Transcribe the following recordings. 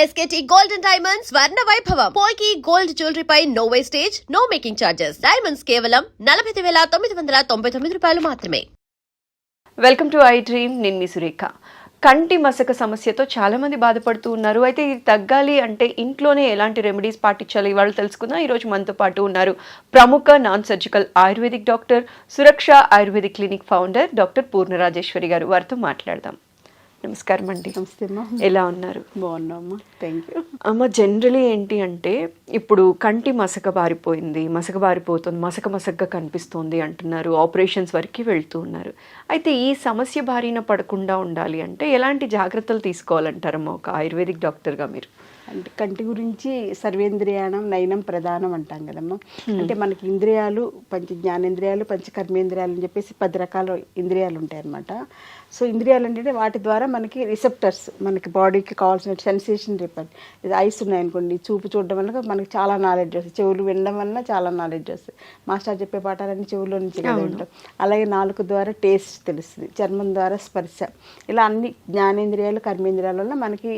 SKT Gold and Diamonds స్వర్ణ వైభవం. Polki gold jewellery పై no wastage, no making charges. Diamonds కేవలం 45,999 రూపాయలు మాత్రమే. Welcome to iDream. నేను మీ సురేఖ. కంటి మసక సమస్యతో చాలా మంది బాధపడుతూ ఉన్నారు. అయితే ఇది తగ్గాలి అంటే ఇంట్లోనే ఎలాంటి రెమెడీస్ పాటించాలి ఇవాళ తెలుసుకుందాం. ఈరోజు మనతో పాటు ఉన్నారు ప్రముఖ నాన్ సర్జికల్ ఆయుర్వేదిక్ డాక్టర్, సురక్ష ayurvedic clinic founder doctor Purna Rajeshwari గారు. వారితో మాట్లాడదాం. నమస్కారం అండి. నమస్తే అమ్మా. ఎలా ఉన్నారు? బాగున్నామ్మా, థ్యాంక్ యూ. అమ్మ, జనరలీ ఏంటి అంటే ఇప్పుడు కంటి మసక బారిపోయింది, బారిపోతుంది, మసకగా కనిపిస్తుంది అంటున్నారు. ఆపరేషన్స్ వరకు వెళ్తూ ఉన్నారు. అయితే ఈ సమస్య బారిన పడకుండా ఉండాలి అంటే ఎలాంటి జాగ్రత్తలు తీసుకోవాలంటారమ్మా ఒక ఆయుర్వేదిక్ డాక్టర్గా మీరు? అంటే కంటి గురించి సర్వేంద్రియాణం నయనం ప్రధానం అంటాం కదమ్మా. అంటే మనకి ఇంద్రియాలు పంచ జ్ఞానేంద్రియాలు, పంచ కర్మేంద్రియాలు అని చెప్పేసి 10 రకాల ఇంద్రియాలు ఉంటాయి అన్నమాట. సో ఇంద్రియాలు అంటే వాటి ద్వారా మనకి రిసెప్టర్స్, మనకి బాడీకి కావాల్సిన సెన్సేషన్ రిపర్. ఐస్ ఉన్నాయనుకోండి, చూపు చూడడం వల్ల మనకి చాలా నాలెడ్జ్ వస్తుంది, చెవులు వినడం వల్ల చాలా నాలెడ్జ్ వస్తుంది. మాస్టర్ చెప్పే పాఠాలన్నీ చెవుల్లో నుంచి కదా ఉంటాం. అలాగే నాలుక ద్వారా టేస్ట్ తెలుస్తుంది, చర్మం ద్వారా స్పర్శ, ఇలా అన్ని జ్ఞానేంద్రియాలు కర్మేంద్రియాల వల్ల మనకి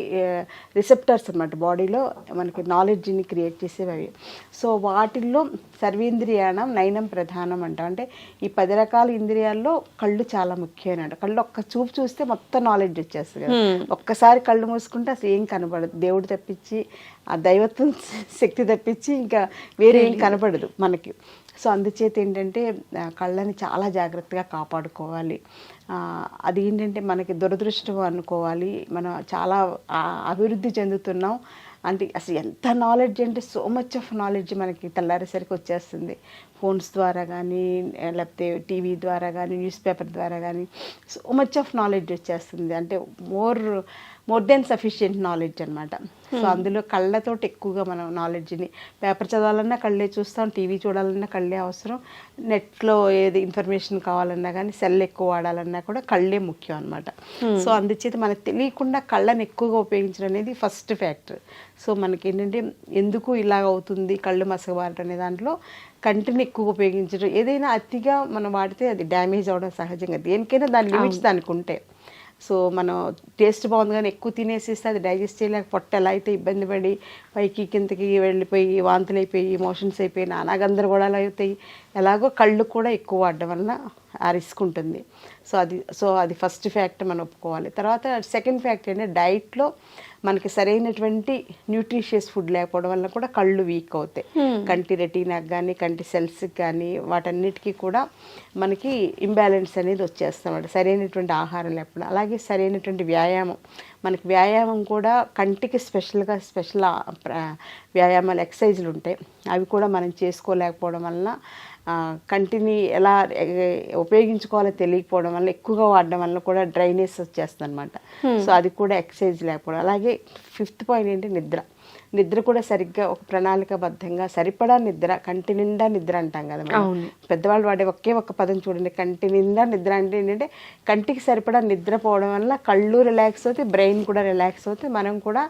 రిసెప్టర్స్ అన్నమాట. బాడీలో మనకి నాలెడ్జ్ని క్రియేట్ చేసేవి అవి. సో వాటిల్లో సర్వేంద్రియాణం నయనం ప్రధానం అంటాం. అంటే ఈ 10 రకాల ఇంద్రియాల్లో కళ్ళు చాలా ముఖ్యమైన. కళ్ళు ఒక్క చూపు చూస్తే మొత్తం నాలెడ్జ్ వచ్చేస్తుంది కదా. ఒక్కసారి కళ్ళు మూసుకుంటే అసలు ఏం కనపడదు, దేవుడు తప్పించి ఆ దైవత్వం శక్తి తప్పించి ఇంకా వేరే ఏం కనపడదు మనకి. సో అందుచేత ఏంటంటే కళ్ళని చాలా జాగ్రత్తగా కాపాడుకోవాలి. అది ఏంటంటే మనకి దురదృష్టం అనుకోవాలి. మనం చాలా అభివృద్ధి చెందుతున్నాం అంటే అసలు ఎంత నాలెడ్జ్ అంటే సో మచ్ ఆఫ్ నాలెడ్జ్ మనకి తెల్లారేసరికి వచ్చేస్తుంది. ఫోన్స్ ద్వారా కానీ, లేకపోతే టీవీ ద్వారా కానీ, న్యూస్ పేపర్ ద్వారా కానీ సో మచ్ ఆఫ్ నాలెడ్జ్ వచ్చేస్తుంది. అంటే మోర్ దెన్ సఫిషియెంట్ నాలెడ్జ్ అనమాట. సో అందులో కళ్ళతోటి ఎక్కువగా మనం నాలెడ్జ్ని, పేపర్ చదవాలన్నా కళ్ళే చూస్తాం, టీవీ చూడాలన్నా కళ్ళే అవసరం, నెట్లో ఏది ఇన్ఫర్మేషన్ కావాలన్నా కానీ, సెల్ ఎక్కువ వాడాలన్నా కూడా కళ్ళే ముఖ్యం అనమాట. సో అందుచేత మనకు తెలియకుండా కళ్ళని ఎక్కువగా ఉపయోగించడం అనేది ఫస్ట్ ఫ్యాక్టర్. సో మనకి ఏంటంటే ఎందుకు ఇలాగ అవుతుంది కళ్ళు మసకబారటం అనే దాంట్లో కంటిని ఎక్కువగా ఉపయోగించడం. ఏదైనా అతిగా మనం వాడితే అది డ్యామేజ్ అవ్వడం సహజంగా, దేనికైనా దాని లిమిట్స్ దానికి ఉంటాయి. సో మనం టేస్ట్ బాగుంది కానీ ఎక్కువ తినేసేస్తే అది డైజెస్ట్ చేయలేక పొట్ట ఎలా అయితే ఇబ్బంది పడి పైకి కిందకి వెళ్ళిపోయి వాంతులు అయిపోయి మోషన్స్ అయిపోయి నానా గందరగోళాలు అవుతాయి. ఎలాగో కళ్ళు కూడా ఎక్కువ వాడడం వలన ఆ రిస్క్ ఉంటుంది. సో అది ఫస్ట్ ఫ్యాక్ట్ మనం ఒప్పుకోవాలి. తర్వాత సెకండ్ ఫ్యాక్ట్ ఏంటంటే డైట్లో మనకి సరైనటువంటి న్యూట్రిషియస్ ఫుడ్ లేకపోవడం వల్ల కూడా కళ్ళు వీక్ అవుతాయి. కంటి రెటీనాకి కానీ, కంటి సెల్స్కి కానీ, వాటన్నిటికీ కూడా మనకి ఇంబ్యాలెన్స్ అనేది వచ్చేస్తాం సరైనటువంటి ఆహారం లేకపోవడం. అలాగే సరైనటువంటి వ్యాయామం, మనకి వ్యాయామం కూడా కంటికి స్పెషల్ వ్యాయామాలు, ఎక్సర్సైజులు ఉంటాయి. అవి కూడా మనం చేసుకోలేకపోవడం వలన కంటిని ఎలా ఉపయోగించుకోవాలో తెలియకపోవడం వల్ల, ఎక్కువగా వాడడం వల్ల కూడా డ్రైనెస్ వచ్చేస్తుంది అనమాట. సో అది కూడా ఎక్సర్సైజ్ లేకపోవడం. అలాగే 5th పాయింట్ ఏంటి, నిద్ర కూడా సరిగ్గా ఒక ప్రణాళికాబద్ధంగా సరిపడా నిద్ర, కంటి నిండా నిద్ర అంటాం కదా మనం. పెద్దవాళ్ళు వాడే ఒక్క పదం చూడండి, కంటి నిండా నిద్ర అంటే ఏంటంటే కంటికి సరిపడా నిద్రపోవడం వల్ల కళ్ళు రిలాక్స్ అవుతాయి, బ్రెయిన్ కూడా రిలాక్స్ అవుతాయి, మనం కూడా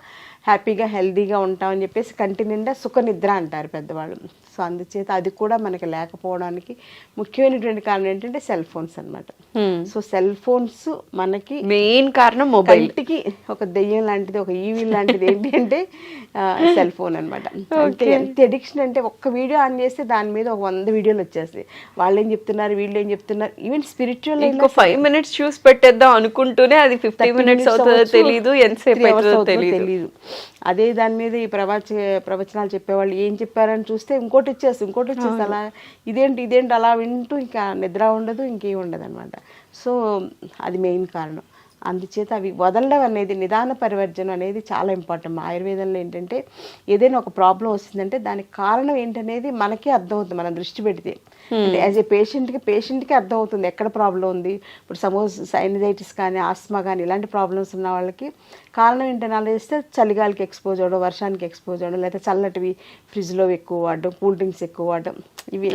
హ్యాపీగా హెల్దీగా ఉంటామని చెప్పేసి కంటి నిండా సుఖ నిద్ర అంటారు పెద్దవాళ్ళు. సో అందుచేత అది కూడా మనకి లేకపోవడానికి ముఖ్యమైనటువంటి కారణం ఏంటంటే సెల్ ఫోన్స్ అనమాట. సో సెల్ ఫోన్స్ మనకి మెయిన్ కారణం. మొబైల్కి ఒక దెయ్యం లాంటిది, ఒక ఈవిల్ లాంటిది ఏంటి అంటే సెల్ ఫోన్ అనమాట. అంటే ఎంత అడిక్షన్ అంటే ఒక్క వీడియో ఆన్ చేస్తే దాని మీద ఒక 100 వీడియోలు వచ్చేస్తాయి. వాళ్ళు ఏం చెప్తున్నారు, వీళ్ళు ఏం చెప్తున్నారు, ఈవెన్ స్పిరిచువల్ 5 minutes చూసి పెట్టేద్దాం అనుకుంటూనే అది 50 minutes అవుతుందో తెలియదు, ఎంతసేపు అవుతుందో తెలియదు. అదే దాని మీద ఈ ప్రవచనాలు చెప్పేవాళ్ళు ఏం చెప్పారని చూస్తే ఇంకోటి వచ్చేసి అలా ఇదేంటి అలా వింటూ ఇంకా నిద్ర ఉండదు, ఇంకేం ఉండదు అనమాట. సో అది మెయిన్ కారణం. అందుచేత అవి వదలడం అనేది, నిదాన పరివర్జనం అనేది చాలా ఇంపార్టెంట్. మా ఆయుర్వేదంలో ఏంటంటే ఏదైనా ఒక ప్రాబ్లం వస్తుందంటే దానికి కారణం ఏంటనేది మనకే అర్థమవుతుంది మనం దృష్టి పెడితే. అంటే యాజ్ ఏ పేషెంట్కి అర్థమవుతుంది ఎక్కడ ప్రాబ్లం ఉంది. ఇప్పుడు సపోజ్ సైనసైటిస్ కానీ, ఆస్మా కానీ ఇలాంటి ప్రాబ్లమ్స్ ఉన్న వాళ్ళకి కారణం ఏంటని ఆలోచిస్తే చలిగాలికి ఎక్స్పోజ్ అవ్వడం, వర్షానికి ఎక్స్పోజ్ అవ్వడం, లేదా చల్లటివి ఫ్రిడ్జ్లో ఎక్కువ వాడడం, కూల్ డ్రింక్స్ ఎక్కువ వాడడం, ఇవి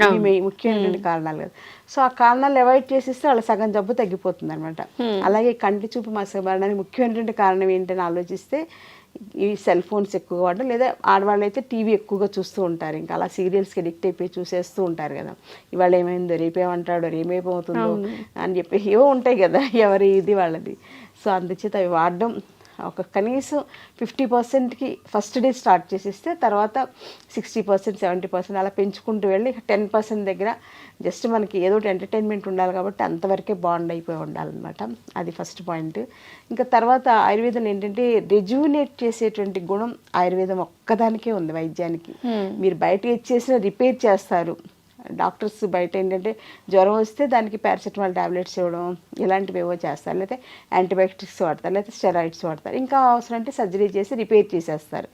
ముఖ్యమైనటువంటి కారణాలు కదా. సో ఆ కారణాలు అవాయిడ్ చేసిస్తే వాళ్ళ సగం జబ్బు తగ్గిపోతుంది అనమాట. అలాగే కంటి చూపు మసకబారడానికి ముఖ్యమైనటువంటి కారణం ఏంటని ఆలోచిస్తే ఈ సెల్ ఫోన్స్ ఎక్కువ వాడడం, లేదా ఆడవాళ్ళు అయితే టీవీ ఎక్కువగా చూస్తూ ఉంటారు. ఇంకా అలా సీరియల్స్కి అడిక్ట్ అయిపోయి చూసేస్తూ ఉంటారు కదా. ఇవాళ ఏమైందో, రేపేమంటాడో, రేపేమవుతుందో అని చెప్పి ఏవో ఉంటాయి కదా, ఎవరి ఇది వాళ్ళది. సో అందుచేత అవి వాడడం ఒక కనీసం 50%కి ఫస్ట్ డే స్టార్ట్ చేసేస్తే తర్వాత 60%, 70% అలా పెంచుకుంటూ వెళ్ళి 10% దగ్గర జస్ట్ మనకి ఏదో ఒకటి ఎంటర్టైన్మెంట్ ఉండాలి కాబట్టి అంతవరకే బాండ్ అయిపోయి ఉండాలన్నమాట. అది ఫస్ట్ పాయింట్. ఇంకా తర్వాత ఆయుర్వేదం ఏంటంటే రెజ్యూనేట్ చేసేటువంటి గుణం ఆయుర్వేదం ఒక్కదానికే ఉంది వైద్యానికి. మీరు బయట ఇచ్చేసిన రిపేర్ చేస్తారు. డాక్టర్స్ బయట ఏంటంటే జ్వరం వస్తే దానికి పారాసెటమాల్ టాబ్లెట్స్ ఇవ్వడం ఇలాంటివి ఏవో చేస్తారు, లేకపోతే యాంటీబయాటిక్స్ వాడతారు, లేకపోతే స్టెరాయిడ్స్ వాడతారు. ఇంకా అవసరం అంటే సర్జరీ చేసి రిపేర్ చేసేస్తారు.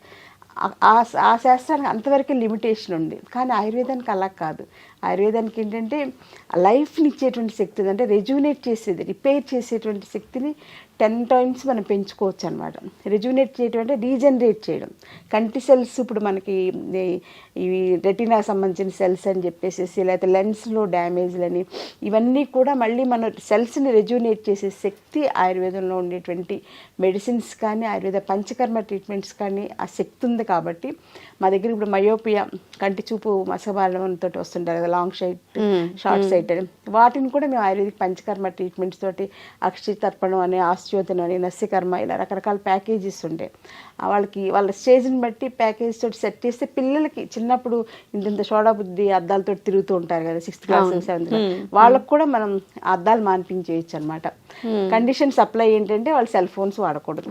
ఆ శాస్త్రానికి అంతవరకు లిమిటేషన్ ఉంది. కానీ ఆయుర్వేదానికి అలా కాదు. ఆయుర్వేదానికి ఏంటంటే లైఫ్ని ఇచ్చేటువంటి శక్తి ఉంది. అంటే రెజ్యూనేట్ చేసేది, రిపేర్ చేసేటువంటి శక్తిని 10 times మనం పెంచుకోవచ్చు అనమాట. రెజ్యూనేట్ చేయడం అంటే రీజనరేట్ చేయడం. కంటి సెల్స్ ఇప్పుడు మనకి ఇవి రెటీనా సంబంధించిన సెల్స్ అని చెప్పేసి, లేకపోతే లెన్స్లో డ్యామేజ్లని, ఇవన్నీ కూడా మళ్ళీ మన సెల్స్ని రెజ్యూనేట్ చేసే శక్తి ఆయుర్వేదంలో ఉండేటువంటి మెడిసిన్స్ కానీ ఆయుర్వేద పంచకర్మ ట్రీట్మెంట్స్ కానీ ఆ శక్తి ఉంది. కాబట్టి మా దగ్గర ఇప్పుడు మయోపియా, కంటి చూపు మసబాలంతో వస్తుంటారు కదా, లాంగ్ సైట్, షార్ట్ సైట్ అని, వాటిని కూడా మేము ఆయుర్వేదిక్ పంచకర్మ ట్రీట్మెంట్స్ తోటి అక్షి తర్పణం అని, ఆస్ట్యోతనం అని, నస్యకర్మ ఇలా రకరకాల ప్యాకేజెస్ ఉంటాయి. వాళ్ళకి వాళ్ళ స్టేజ్ని బట్టి ప్యాకేజ్ తోటి సెట్ చేస్తే పిల్లలకి చిన్నప్పుడు ఇంత సోడా బుద్ధి అద్దాలతో తిరుగుతూ ఉంటారు కదా 6th class 7th class, వాళ్ళకు కూడా మనం అద్దాలు మాన్పించేయచ్చు అనమాట. కండిషన్స్ అప్లై ఏంటంటే వాళ్ళు సెల్ ఫోన్స్ వాడకూడదు.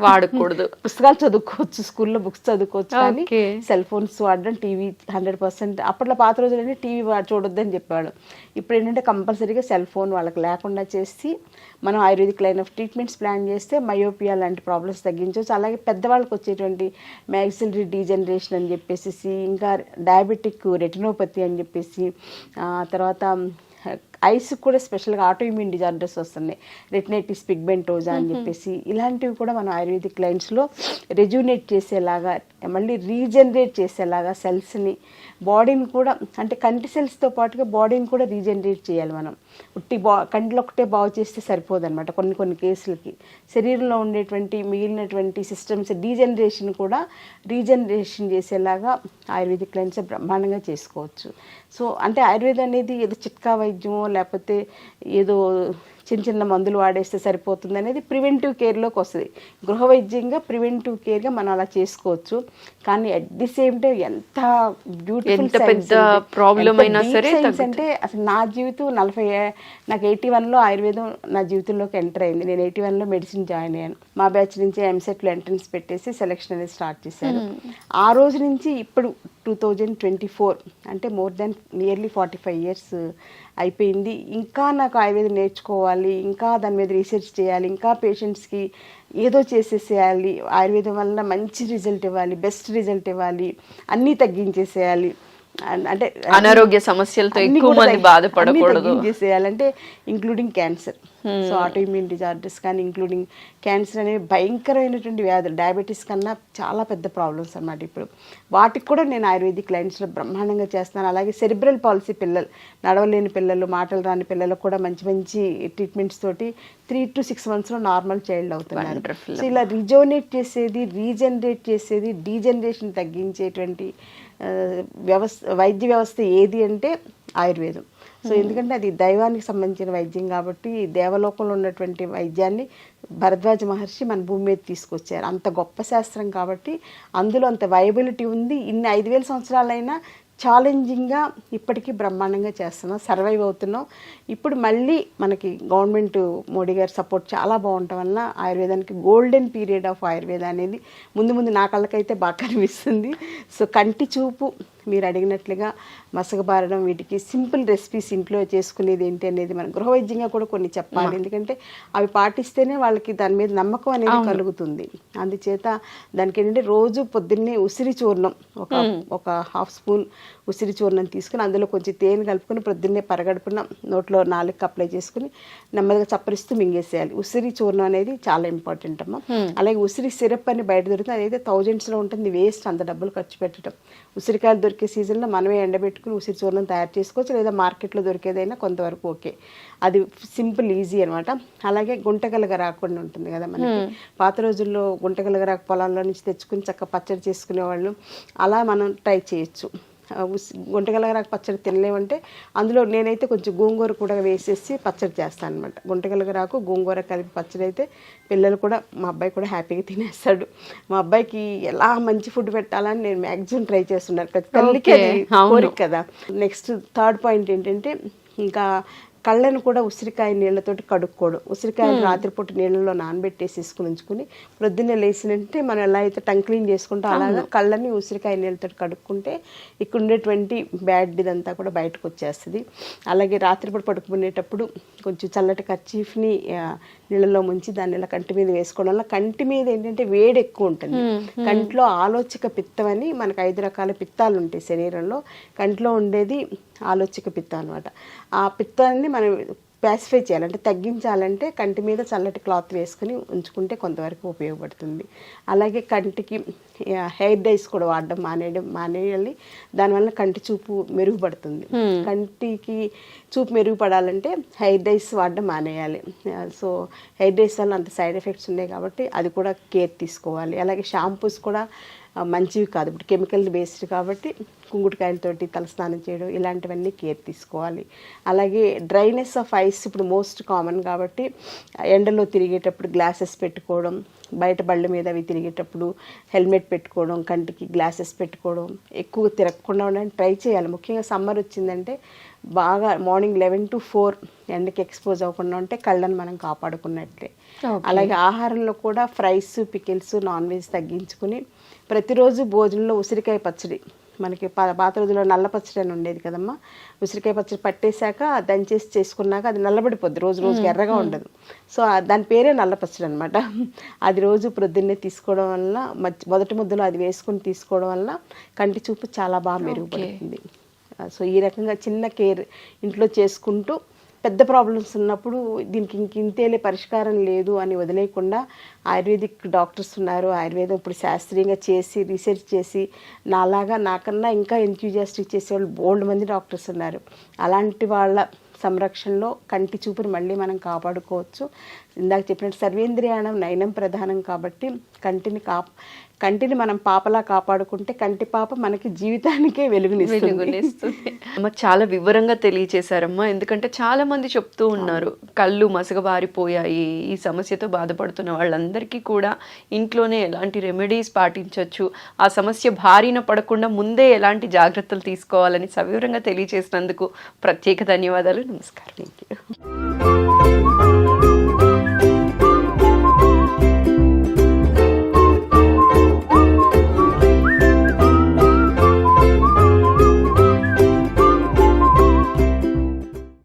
పుస్తకాలు చదువుకోవచ్చు, స్కూల్లో బుక్స్ చదువుకోవచ్చు, కానీ సెల్ ఫోన్స్ వాడడం, టీవీ 100%. అప్పట్లో పాత రోజులన్నీ టీవీ చూడొద్దని చెప్పేవాడు. ఇప్పుడు ఏంటంటే కంపల్సరీగా సెల్ ఫోన్ వాళ్ళకి లేకుండా చేసి మనం ayurvedic line of treatments plan చేస్తే మయోపియా లాంటి ప్రాబ్లమ్స్ తగ్గించవచ్చు. అలాగే పెద్దవాళ్ళకి వచ్చేటువంటి మ్యాక్సిలరీ డీజనరేషన్ అని చెప్పేసి, ఇంకా డయాబెటిక్ రెటినోపతి అని చెప్పేసి, తర్వాత ఐస్ కూడా స్పెషల్గా ఆటోఇమ్యూన్ డిజార్డర్స్ వస్తున్నాయి, రెటినైటిస్ పిగ్మెంటోజా అని చెప్పేసి, ఇలాంటివి కూడా మనం ఆయుర్వేదిక్ లైన్స్లో రెజ్యూనేట్ చేసేలాగా, మళ్ళీ రీజనరేట్ చేసేలాగా సెల్స్ని, బాడీని కూడా, అంటే కంటి సెల్స్తో పాటుగా బాడీని కూడా రీజనరేట్ చేయాలి మనం. కంటిలో ఒకటే బాగు చేస్తే సరిపోదు అనమాట. కొన్ని కేసులకి శరీరంలో ఉండేటువంటి మిగిలినటువంటి సిస్టమ్స్ డీజనరేషన్ కూడా రీజనరేషన్ చేసేలాగా ఆయుర్వేదిక్ లైన్స్ బ్రహ్మాండంగా చేసుకోవచ్చు. సో అంటే ఆయుర్వేదం అనేది ఏదో చిట్కా వైద్యమో లేకపోతే ఏదో చిన్న మందులు వాడేస్తే సరిపోతుంది అనేది ప్రివెంటివ్ కేర్లోకి వస్తుంది. గృహ వైద్యంగా ప్రివెంటివ్ కేర్గా మనం అలా చేసుకోవచ్చు. కానీ అట్ ది సేమ్ టైం ఎంత బ్యూటిఫుల్ ప్రాబ్లం అయినా సరే అంటే అసలు నా జీవితం నాకు 81లో ఆయుర్వేదం నా జీవితంలోకి ఎంటర్ అయింది. నేను 81లో మెడిసిన్ జాయిన్ అయ్యాను. మా బ్యాచ్ నుంచి ఎంసెట్లో ఎంట్రన్స్ పెట్టేసి సెలెక్షన్ అనేది స్టార్ట్ చేశాను. ఆ రోజు నుంచి ఇప్పుడు 2024 అంటే మోర్ దెన్ నియర్లీ 45 years అయిపోయింది. ఇంకా నాకు ఆయుర్వేదం నేర్చుకోవాలి, ఇంకా దాని మీద రీసెర్చ్ చేయాలి, ఇంకా పేషెంట్స్కి ఏదో చేసేసేయాలి, ఆయుర్వేదం వల్ల మంచి రిజల్ట్ ఇవ్వాలి, బెస్ట్ రిజల్ట్ ఇవ్వాలి, అన్నీ తగ్గించేసేయాలి, అంటే అనారోగ్య సమస్యలతో ఎక్కువ మంది బాధపడకూడదు చేసేయాలంటే including cancer. So autoimmune disorders కానీ ఇంక్లూడింగ్ క్యాన్సర్ అనేవి భయంకరమైనటువంటి వ్యాధులు, డయాబెటీస్ కన్నా చాలా పెద్ద ప్రాబ్లమ్స్ అన్నమాట. ఇప్పుడు వాటికి కూడా నేను ఆయుర్వేదిక్ లైన్స్లో బ్రహ్మాండంగా చేస్తాను. అలాగే సెరిబ్రల్ పాలసీ పిల్లలు, నడవలేని పిల్లలు, మాటలు రాని పిల్లలకు కూడా మంచి మంచి ట్రీట్మెంట్స్ తోటి 3 to 6 monthsలో నార్మల్ చైల్డ్ అవుతున్నారు. సో ఇలా రిజోనేట్ చేసేది, రీజనరేట్ చేసేది, డీజనరేషన్ తగ్గించేటువంటి వైద్య వ్యవస్థ ఏది అంటే ఆయుర్వేదం. సో ఎందుకంటే అది దైవానికి సంబంధించిన వైద్యం కాబట్టి, దేవలోకంలో ఉన్నటువంటి వైద్యాన్ని భరద్వాజ మహర్షి మన భూమి మీద తీసుకొచ్చారు. అంత గొప్ప శాస్త్రం కాబట్టి అందులో అంత వైబిలిటీ ఉంది. ఇన్ని 5000 సంవత్సరాలైనా ఛాలెంజింగ్గా ఇప్పటికీ బ్రహ్మాండంగా చేస్తున్నాం, సర్వైవ్ అవుతున్నాం. ఇప్పుడు మళ్ళీ మనకి గవర్నమెంట్ మోడీ గారి సపోర్ట్ చాలా బాగుండటం వల్ల ఆయుర్వేదానికి గోల్డెన్ పీరియడ్ ఆఫ్ ఆయుర్వేద అనేది ముందు నా కళ్ళకైతే బాగా కనిపిస్తుంది. సో కంటి చూపు మీరు అడిగినట్లుగా మసకబారడం, వీటికి సింపుల్ రెసిపీస్ ఇంట్లో చేసుకునేది ఏంటి అనేది మనం గృహవైద్యంగా కూడా కొన్ని చెప్పాలి. ఎందుకంటే అవి పాటిస్తేనే వాళ్ళకి దాని మీద నమ్మకం అనేది కలుగుతుంది. అందుచేత దానికి ఏంటంటే రోజు పొద్దున్నే ఉసిరి చూర్ణం ఒక 1/2 స్పూన్ ఉసిరి చూర్ణం తీసుకుని అందులో కొంచెం తేనె కలుపుకొని పొద్దున్నే పరగడుపున నోట్లో 4కి అప్లై చేసుకుని నెమ్మదిగా చప్పరిస్తూ మింగేసేయాలి. ఉసిరి చూర్ణం అనేది చాలా ఇంపార్టెంట్ అమ్మ. అలాగే ఉసిరి సిరప్ అని బయట దొరుకుతుంది, అదైతే thousandsలో ఉంటుంది, వేస్ట్ అంత డబ్బులు ఖర్చు పెట్టడం. ఉసిరికాయలు దొరికే సీజన్లో మనమే ఎండబెట్టుకుని ఉసిరి చూర్ణం తయారు చేసుకోవచ్చు, లేదా మార్కెట్లో దొరికేదైనా కొంతవరకు ఓకే. అది సింపుల్, ఈజీ అనమాట. అలాగే గుంటగలగ రాకుండా ఉంటుంది కదా మనకి, పాత రోజుల్లో గుంటగలగ రాకు పొలాల్లో నుంచి తెచ్చుకుని చక్కగా పచ్చడి చేసుకునేవాళ్ళు, అలా మనం ట్రై చేయొచ్చు. గుంటగలగరాకు పచ్చడి తినలేమంటే అందులో నేనైతే కొంచెం గోంగూర కూడా వేసేసి పచ్చడి చేస్తాను అనమాట. గుంటగలగరాకు గోంగూర కలిపి పచ్చడి అయితే పిల్లలు కూడా, మా అబ్బాయి కూడా హ్యాపీగా తినేస్తాడు. మా అబ్బాయికి ఎలా మంచి ఫుడ్ పెట్టాలని నేను మ్యాక్సిమం ట్రై చేస్తున్నాను. ప్రతి తల్లికి అది కోరిక కదా. నెక్స్ట్ థర్డ్ పాయింట్ ఏంటంటే, ఇంకా కళ్ళను కూడా ఉసిరికాయ నీళ్ళతోటి కడుక్కోవడం. ఉసిరికాయలు రాత్రిపూట నీళ్ళలో నానబెట్టేసి తీసుకుని ఉంచుకుని ప్రొద్దున్నే లేచినంటే మనం ఎలా అయితే టంగ్ క్లీన్ చేసుకుంటో అలాగా కళ్ళని ఉసిరికాయ నీళ్ళతో కడుక్కుంటే ఇక్కడ ఉండేటువంటి బ్యాడ్ ఇదంతా కూడా బయటకు వచ్చేస్తుంది. అలాగే రాత్రిపూట పడుకునేటప్పుడు కొంచెం చల్లటి కర్చీఫ్ని నీళ్ళలో ముంచి దాన్ని ఇలా కంటి మీద వేసుకోవడం వల్ల కంటి మీద ఏంటంటే వేడి ఎక్కువ ఉంటుంది. కంట్లో ఆలోచక పిత్తం అని మనకు 5 రకాల పిత్తాలు ఉంటాయి శరీరంలో. కంట్లో ఉండేది ఆలోచక పిత్తం అనమాట. ఆ పిత్తాన్ని మనం ప్యాసిఫై చేయాలంటే, తగ్గించాలంటే కంటి మీద చల్లటి క్లాత్ వేసుకుని ఉంచుకుంటే కొంతవరకు ఉపయోగపడుతుంది. అలాగే కంటికి హెయిర్ డైస్ కూడా వాడడం మానేయాలి. దానివల్ల కంటి చూపు మెరుగుపడుతుంది. కంటికి చూపు మెరుగుపడాలంటే హెయిర్ డైస్ వాడడం మానేయాలి. సో హెయిర్ డైస్ వల్ల అంత సైడ్ ఎఫెక్ట్స్ ఉన్నాయి కాబట్టి అది కూడా కేర్ తీసుకోవాలి. అలాగే షాంపూస్ కూడా మంచివి కాదు, ఇప్పుడు కెమికల్ బేస్డ్ కాబట్టి కుంకుడుకాయలతోటి తలస్నానం చేయడం ఇలాంటివన్నీ కేర్ తీసుకోవాలి. అలాగే డ్రైనెస్ ఆఫ్ ఐస్ ఇప్పుడు మోస్ట్ కామన్ కాబట్టి ఎండలో తిరిగేటప్పుడు గ్లాసెస్ పెట్టుకోవడం, బయట బళ్ళ మీద అవి తిరిగేటప్పుడు హెల్మెట్ పెట్టుకోవడం, కంటికి గ్లాసెస్ పెట్టుకోవడం, ఎక్కువ తిరగకుండా ఉండడానికి ట్రై చేయాలి. ముఖ్యంగా సమ్మర్ వచ్చిందంటే బాగా మార్నింగ్ 11 to 4 ఎండకి ఎక్స్పోజ్ అవ్వకుండా ఉంటే కళ్ళని మనం కాపాడుకున్నట్లే. అలాగే ఆహారంలో కూడా ఫ్రైస్, పికిల్స్, నాన్ వెజ్ తగ్గించుకుని ప్రతిరోజు భోజనంలో ఉసిరికాయ పచ్చడి, మనకి పాత రోజుల్లో నల్ల పచ్చడి అని ఉండేది కదమ్మా. ఉసిరికాయ పచ్చడి పట్టేశాక దంచేసి చేసుకున్నాక అది నల్లబడిపోద్ది, రోజుకి ఎర్రగా ఉండదు. సో దాని పేరే నల్ల పచ్చడి అనమాట. అది రోజు ప్రొద్దున్నే తీసుకోవడం వల్ల, మొదటి ముద్దలో అది వేసుకుని తీసుకోవడం వల్ల కంటి చూపు చాలా బాగా మెరుగుపడుతుంది. సో ఈ రకంగా చిన్న కేర్ ఇంట్లో చేసుకుంటూ పెద్ద ప్రాబ్లమ్స్ ఉన్నప్పుడు దీనికి ఇంతేలే పరిష్కారం లేదు అని వదిలేయకుండా ఆయుర్వేదిక్ డాక్టర్స్ ఉన్నారు. ఆయుర్వేదం ఇప్పుడు శాస్త్రీయంగా చేసి రీసెర్చ్ చేసి నాకన్నా ఇంకా ఎంథ్యూజియాస్టిక్ చేసేవాళ్ళు బోల్డ్ మంది డాక్టర్స్ ఉన్నారు. అలాంటి వాళ్ళ సంరక్షణలో కంటి చూపుని మళ్ళీ మనం కాపాడుకోవచ్చు. ఇందాక చెప్పినట్టు సర్వేంద్రియాణం నయనం ప్రధానం కాబట్టి కంటిని మనం పాపలా కాపాడుకుంటే కంటి పాప మనకి జీవితానికే వెలుగునిస్తుంది. అమ్మ చాలా వివరంగా తెలియచేశారమ్మా. ఎందుకంటే చాలా మంది చెప్తూ ఉన్నారు కళ్ళు మసకబారిపోయాయి, ఈ సమస్యతో బాధపడుతున్న వాళ్ళందరికీ కూడా ఇంట్లోనే ఎలాంటి రెమెడీస్ పాటించవచ్చు, ఆ సమస్య బారిన పడకుండా ముందే ఎలాంటి జాగ్రత్తలు తీసుకోవాలని సవివరంగా తెలియచేసినందుకు ప్రత్యేక ధన్యవాదాలు. నమస్కారం. Thank you.